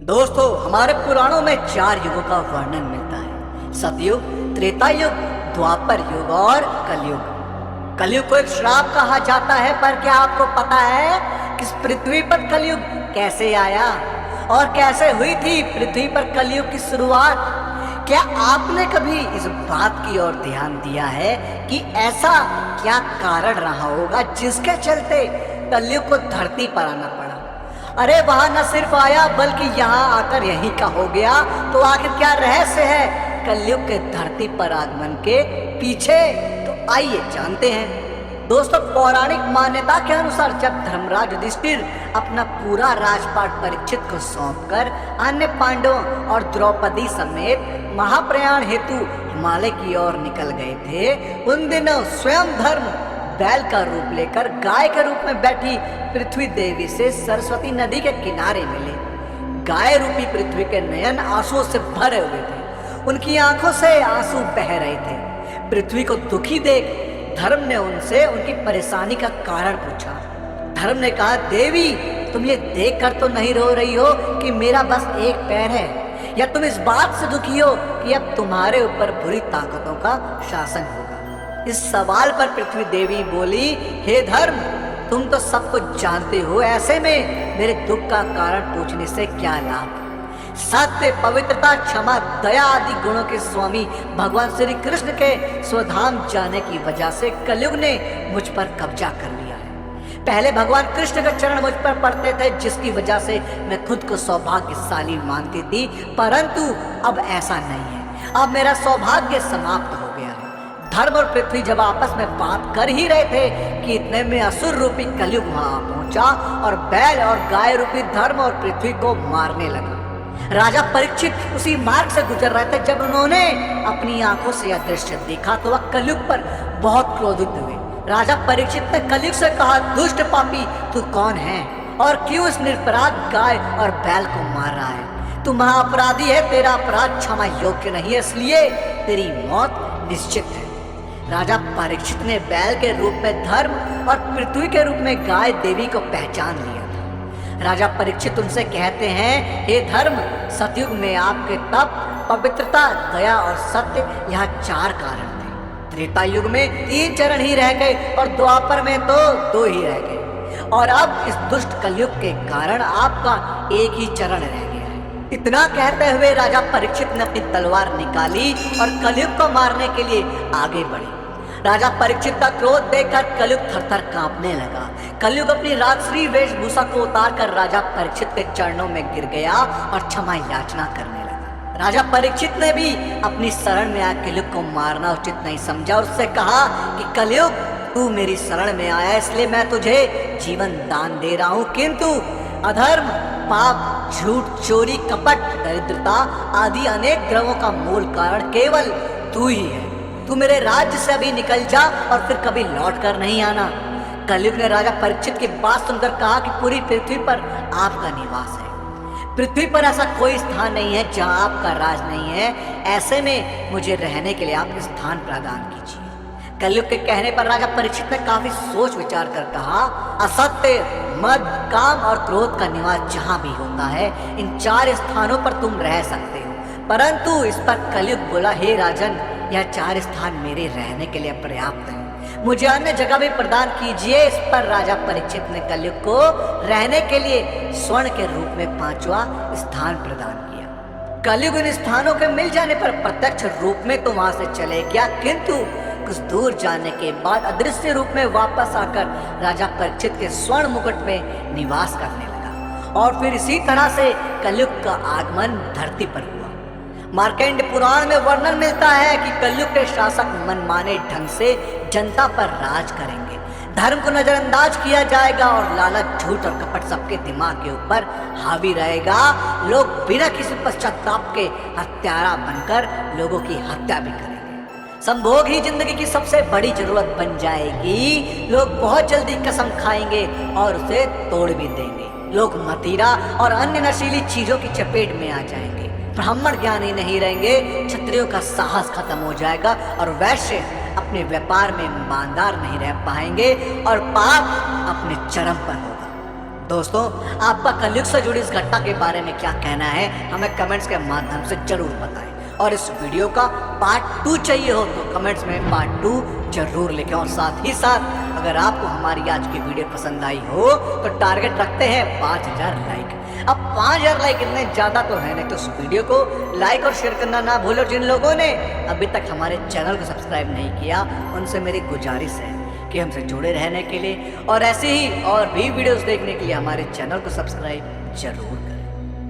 दोस्तों, हमारे पुराणों में 4 युगों का वर्णन मिलता है। सतयुग, त्रेता युग, द्वापर युग और कलयुग। कलयुग को एक श्राप कहा जाता है, पर क्या आपको पता है कि इस पृथ्वी पर कलयुग कैसे आया और कैसे हुई थी पृथ्वी पर कलयुग की शुरुआत? क्या आपने कभी इस बात की ओर ध्यान दिया है कि ऐसा क्या कारण रहा होगा जिसके चलते कलयुग को धरती पर आना पड़ा? अरे वहां न सिर्फ आया बल्कि यहाँ आकर यहीं का हो गया। तो आखिर क्या रहस्य है कलयुग के धरती पर आगमन के पीछे? तो आइए जानते हैं। दोस्तों, पौराणिक मान्यता के अनुसार जब धर्मराज युधिष्ठिर अपना पूरा राजपाट परीक्षित को सौंपकर अन्य पांडवों और द्रौपदी समेत महाप्रयाण हेतु हिमालय की ओर निकल गए थे, उन दिनों स्वयं धर्म बैल का रूप लेकर गाय के रूप में बैठी पृथ्वी देवी से सरस्वती नदी के किनारे मिले। गाय रूपी पृथ्वी के नयन आंसुओं से भरे हुए थे, उनकी आंखों से आंसू बह रहे थे। पृथ्वी को दुखी देख धर्म ने उनसे उनकी परेशानी का कारण पूछा। धर्म ने कहा, देवी, तुम ये देखकर तो नहीं रो रही हो कि मेरा बस एक पैर है, या तुम इस बात से दुखी हो कि अब तुम्हारे ऊपर बुरी ताकतों का शासन होगा? इस सवाल पर पृथ्वी देवी बोली, हे धर्म, तुम तो सब कुछ जानते हो, ऐसे में मेरे दुख का कारण पूछने से क्या लाभ? सत्य, पवित्रता, क्षमा, दया आदि गुणों के स्वामी भगवान श्री कृष्ण के स्वधाम जाने की वजह से कलयुग ने मुझ पर कब्जा कर लिया है। पहले भगवान कृष्ण के चरण मुझ पर पड़ते थे, जिसकी वजह से मैं खुद को सौभाग्यशाली मानती थी, परंतु अब ऐसा नहीं है। अब मेरा सौभाग्य समाप्त हो गया है। धर्म और पृथ्वी जब आपस में बात कर ही रहे थे कि इतने में असुर रूपी कलयुग वहां पहुंचा और बैल और गाय रूपी धर्म और पृथ्वी को मारने लगा। राजा परीक्षित उसी मार्ग से गुजर रहे थे जब उन्होंने अपनी आंखों से यह दृश्य देखा तो वह कलयुग पर बहुत क्रोधित हुए। राजा परीक्षित ने कलयुग से कहा, दुष्ट पापी, तू कौन है और क्यों इस निरपराध गाय और बैल को मार रहा है? तू महाअपराधी है, तेरा अपराध क्षमा योग्य नहीं है, इसलिए तेरी मौत निश्चित है। राजा परीक्षित ने बैल के रूप में धर्म और पृथ्वी के रूप में गाय देवी को पहचान लिया था। राजा परीक्षित उनसे कहते हैं, हे धर्म, सतयुग में आपके तप, पवित्रता, दया और सत्य, यहाँ 4 कारण थे। त्रेता युग में 3 चरण ही रह गए और द्वापर में तो 2 ही रह गए, और अब इस दुष्ट कलयुग के कारण आपका एक ही चरण रह गया है। इतना कहते हुए राजा परीक्षित ने अपनी तलवार निकाली और कलयुग को मारने के लिए आगे बढ़े। राजा परीक्षित का क्रोध देखकर कलयुग थरथर कांपने लगा। कलयुग अपनी राजश्री वेशभूषा को उतारकर राजा परीक्षित के चरणों में गिर गया और क्षमा याचना करने लगा। राजा परीक्षित ने भी अपनी शरण में आकर कलयुग को मारना उचित नहीं समझा और उससे कहा कि कलयुग, तू मेरी शरण में आया, इसलिए मैं तुझे जीवन दान दे रहा हूँ, किंतु अधर्म, पाप, झूठ, चोरी, कपट, दरिद्रता आदि अनेक ग्रहों का मूल कारण केवल तू ही है। तू मेरे राज्य से अभी निकल जा और फिर कभी लौट कर नहीं आना। कलयुग ने राजा परीक्षित की बात सुनकर कहा कि पूरी पृथ्वी पर आपका निवास है। पृथ्वी पर ऐसा कोई स्थान नहीं है जहां आपका राज नहीं है, ऐसे में मुझे रहने के लिए आप स्थान प्रदान कीजिए। कलयुग के कहने पर राजा परीक्षित ने काफी सोच विचार कर कहा, असत्य, मद, काम और क्रोध का निवास जहां भी होता है, इन 4 स्थानों पर तुम रह सकते हो। परंतु इस पर कलयुग बोला, हे राजन, यह 4 स्थान मेरे रहने के लिए पर्याप्त है, मुझे अन्य जगह भी प्रदान कीजिए। इस पर राजा परीक्षित ने कलयुग को रहने के लिए स्वर्ण के रूप में 5वां स्थान प्रदान किया। कलयुग इन स्थानों के मिल जाने पर प्रत्यक्ष रूप में तो वहां से चले गया, किंतु कुछ दूर जाने के बाद अदृश्य रूप में वापस आकर राजा परीक्षित के स्वर्ण मुकुट में निवास करने लगा। और फिर इसी तरह से कलयुग का आगमन धरती पर हुआ। मार्कंड पुराण में वर्णन मिलता है कि कलयुग के शासक मनमाने ढंग से जनता पर राज करेंगे, धर्म को नजरअंदाज किया जाएगा और लालच, झूठ और कपट सबके दिमाग के ऊपर हावी रहेगा। लोग बिना किसी पश्चाताप के हत्यारा बनकर लोगों की हत्या भी करेंगे। संभोग ही जिंदगी की सबसे बड़ी जरूरत बन जाएगी। लोग बहुत जल्दी कसम खाएंगे और उसे तोड़ भी देंगे। लोग मदिरा और अन्य नशीली चीजों की चपेट में आ जाएंगे। ब्राह्मण ज्ञानी नहीं रहेंगे, क्षत्रियों का साहस खत्म हो जाएगा और वैश्य अपने व्यापार में ईमानदार नहीं रह पाएंगे और पाप अपने चरम पर होगा। दोस्तों, आपका कलयुग से जुड़ी इस घटना के बारे में क्या कहना है हमें कमेंट्स के माध्यम से जरूर बताएं। और इस वीडियो का पार्ट 2 चाहिए हो तो कमेंट्स में पार्ट 2 जरूर लिखें। और साथ ही साथ अगर आपको हमारी आज की वीडियो पसंद आई हो तो टारगेट रखते हैं 5000 लाइक। अब 5000 लाइक इतने ज़्यादा तो है नहीं, तो इस वीडियो को लाइक और शेयर करना ना भूलो। जिन लोगों ने अभी तक हमारे चैनल को सब्सक्राइब नहीं किया उनसे मेरी गुजारिश है कि हमसे जुड़े रहने के लिए और ऐसे ही और भी वीडियोस देखने के लिए हमारे चैनल को सब्सक्राइब जरूर करें।